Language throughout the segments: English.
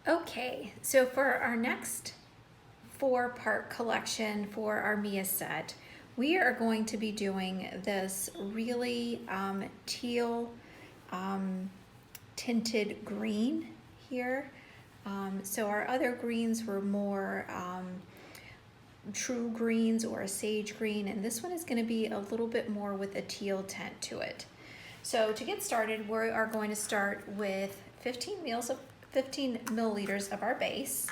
Okay, so for our next 4-part collection for our Mia set, we are going to be doing this really teal tinted green here. So our other greens were more true greens or a sage green, and this one is going to be a little bit more with a teal tint to it. So to get started, we are going to start with 15 milliliters of our base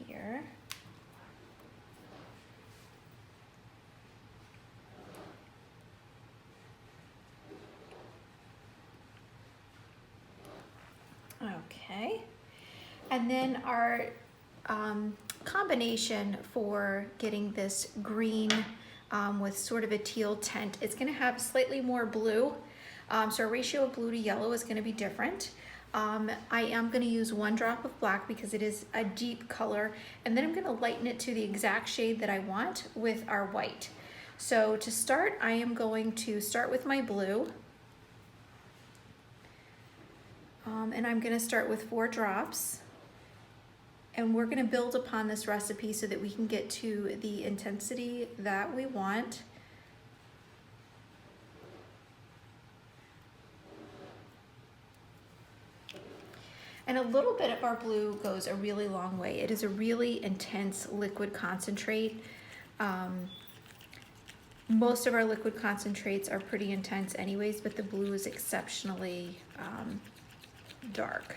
here. Okay, and then our combination for getting this green with sort of a teal tint, it's going to have slightly more blue. So our ratio of blue to yellow is going to be different. I am going to use 1 drop of black because it is a deep color, and then I'm going to lighten it to the exact shade that I want with our white. So to start, I am going to start with my blue, and I'm going to start with 4 drops. And we're going to build upon this recipe so that we can get to the intensity that we want. And a little bit of our blue goes a really long way. It is a really intense liquid concentrate. Most of our liquid concentrates are pretty intense anyways, but the blue is exceptionally dark,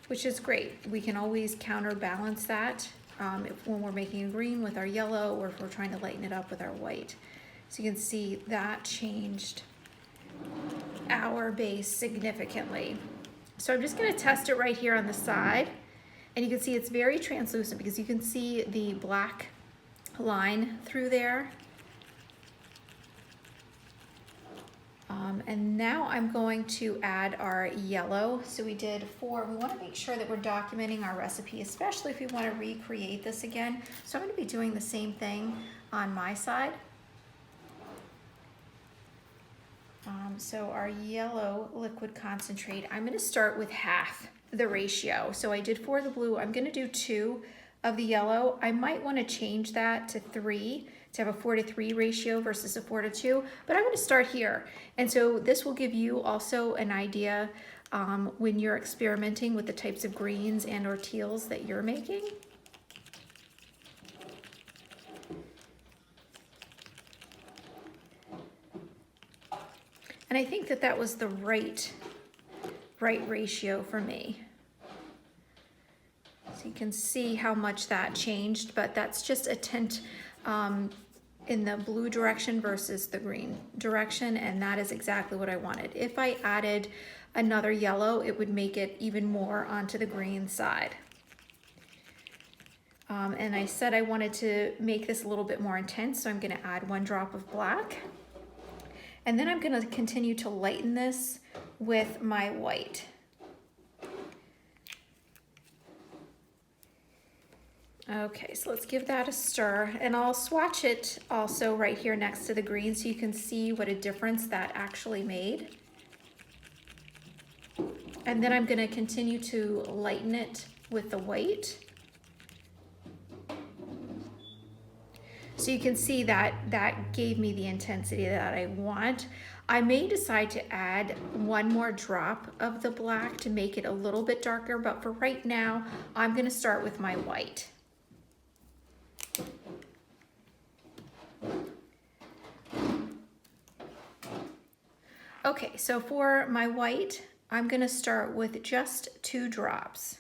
which is great. We can always counterbalance that when we're making a green with our yellow, or if we're trying to lighten it up with our white. So you can see that changed our base significantly. So I'm just going to test it right here on the side, and you can see it's very translucent because you can see the black line through there. And now I'm going to add our yellow. So we did 4. We want to make sure that we're documenting our recipe, especially if we want to recreate this again. So I'm going to be doing the same thing on my side. So our yellow liquid concentrate, I'm going to start with half the ratio. So I did 4 of the blue. I'm going to do 2 of the yellow. I might want to change that to 3 to have a 4-to-3 ratio versus a 4-to-2, but I'm going to start here. And so this will give you also an idea when you're experimenting with the types of greens and or teals that you're making. And I think that that was the right ratio for me. So you can see how much that changed, but that's just a tint in the blue direction versus the green direction, and that is exactly what I wanted. If I added another yellow, it would make it even more onto the green side. And I said I wanted to make this a little bit more intense, so I'm going to add 1 drop of black. And then I'm going to continue to lighten this with my white. Okay, so let's give that a stir, and I'll swatch it also right here next to the green so you can see what a difference that actually made. And then I'm going to continue to lighten it with the white. So you can see that that gave me the intensity that I want. I may decide to add 1 more drop of the black to make it a little bit darker, but for right now, I'm going to start with my white. Okay, so for my white, I'm going to start with just 2 drops.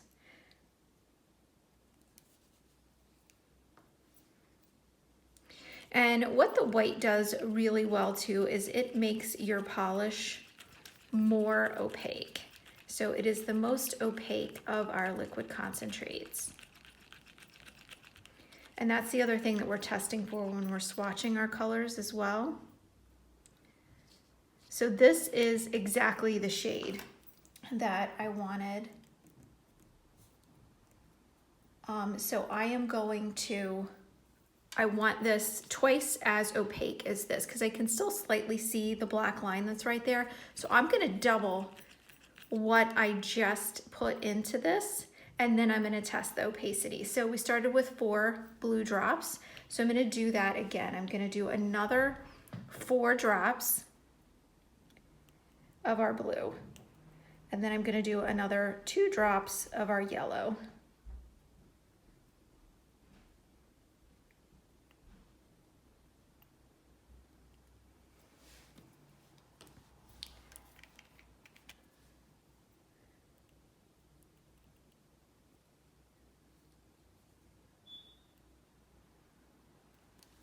And what the white does really well too is it makes your polish more opaque. So it is the most opaque of our liquid concentrates. And that's the other thing that we're testing for when we're swatching our colors as well. So this is exactly the shade that I wanted. So I am going to, I want this twice as opaque as this because I can still slightly see the black line that's right there. So I'm going to double what I just put into this, and then I'm gonna test the opacity. So we started with 4 blue drops. So I'm gonna do that again. I'm gonna do another 4 drops of our blue. And then I'm gonna do another 2 drops of our yellow.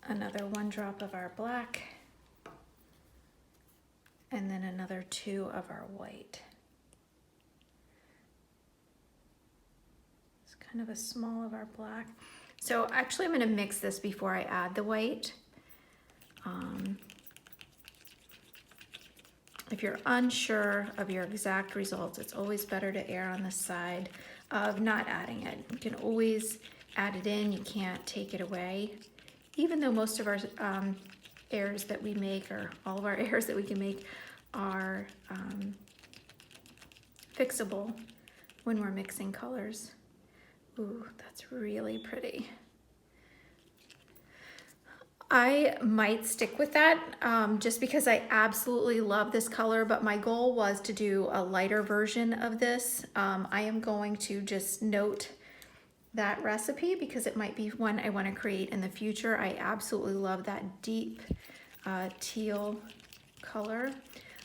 Another 1 drop of our black, and then another 2 of our white. It's kind of a small of our black. So actually I'm gonna mix this before I add the white. If you're unsure of your exact results, it's always better to err on the side of not adding it. You can always add it in, you can't take it away. Even though most of our errors that we make, or all of our errors that we can make, are fixable when we're mixing colors. Ooh, that's really pretty. I might stick with that just because I absolutely love this color, but my goal was to do a lighter version of this. I am going to just note that recipe because it might be one I want to create in the future. I absolutely love that deep teal color.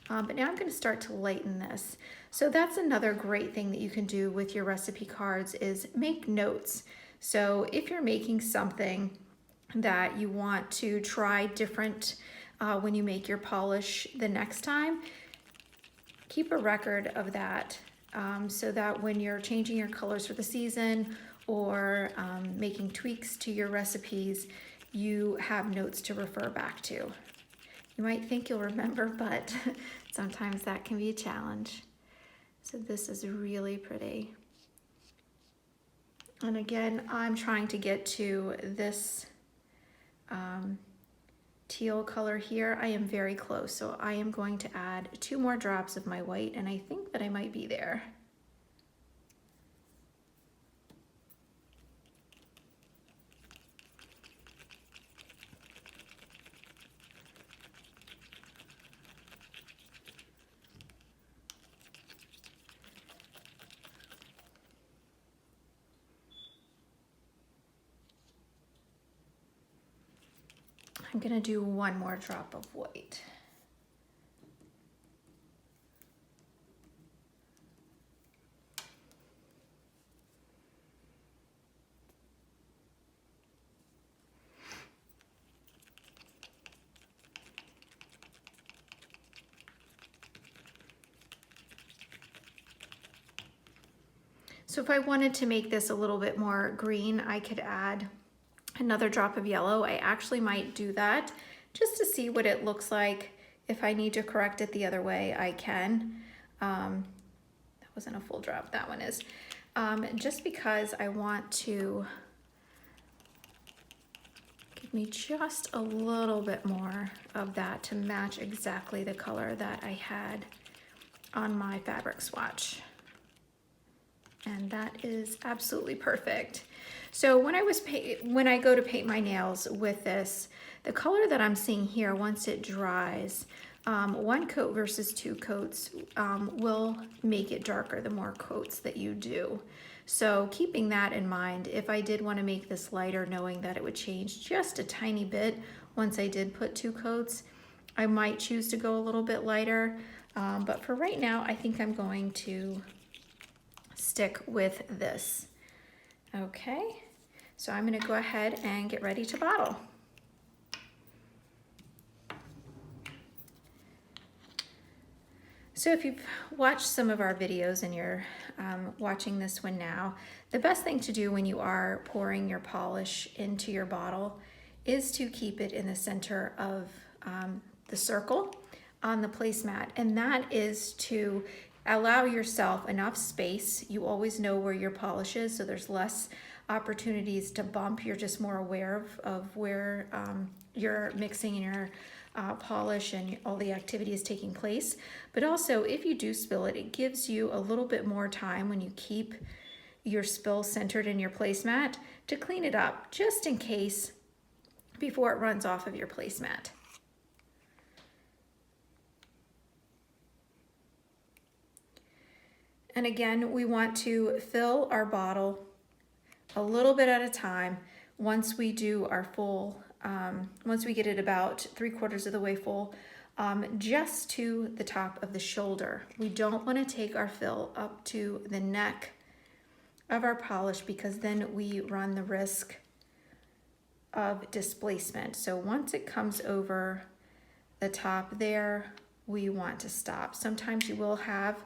But now I'm going to start to lighten this. So that's another great thing that you can do with your recipe cards is make notes. So if you're making something that you want to try different when you make your polish the next time, keep a record of that so that when you're changing your colors for the season or making tweaks to your recipes, you have notes to refer back to. You might think you'll remember, but sometimes that can be a challenge. So this is really pretty. And again, I'm trying to get to this teal color here. I am very close, so I am going to add 2 more drops of my white, and I think that I might be there. I'm gonna do 1 more drop of white. So if I wanted to make this a little bit more green, I could add another drop of yellow. I actually might do that just to see what it looks like. If I need to correct it the other way, I can. That wasn't a full drop, that one is. Just because I want to give me just a little bit more of that to match exactly the color that I had on my fabric swatch. And that is absolutely perfect. So when I go to paint my nails with this, the color that I'm seeing here, once it dries, 1 coat versus 2 coats will make it darker the more coats that you do. So keeping that in mind, if I did want to make this lighter, knowing that it would change just a tiny bit once I did put 2 coats, I might choose to go a little bit lighter. But for right now, I think I'm going to stick with this. Okay, so I'm going to go ahead and get ready to bottle. So if you've watched some of our videos and you're watching this one now, the best thing to do when you are pouring your polish into your bottle is to keep it in the center of the circle on the placemat, and that is to allow yourself enough space. You always know where your polish is, so there's less opportunities to bump. You're just more aware of where you're mixing and you're polish and all the activity is taking place. But also, if you do spill it, it gives you a little bit more time when you keep your spill centered in your placemat to clean it up, just in case, before it runs off of your placemat. And again, we want to fill our bottle a little bit at a time. Once we do our full, once we get it about 3/4 of the way full, just to the top of the shoulder. We don't want to take our fill up to the neck of our polish, because then we run the risk of displacement. So once it comes over the top there, we want to stop. Sometimes you will have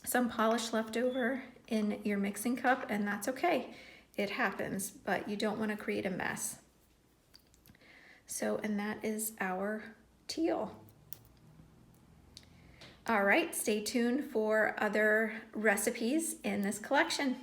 some polish left over in your mixing cup, and that's okay. It happens, but you don't want to create a mess. So, and that is our teal. All right, stay tuned for other recipes in this collection.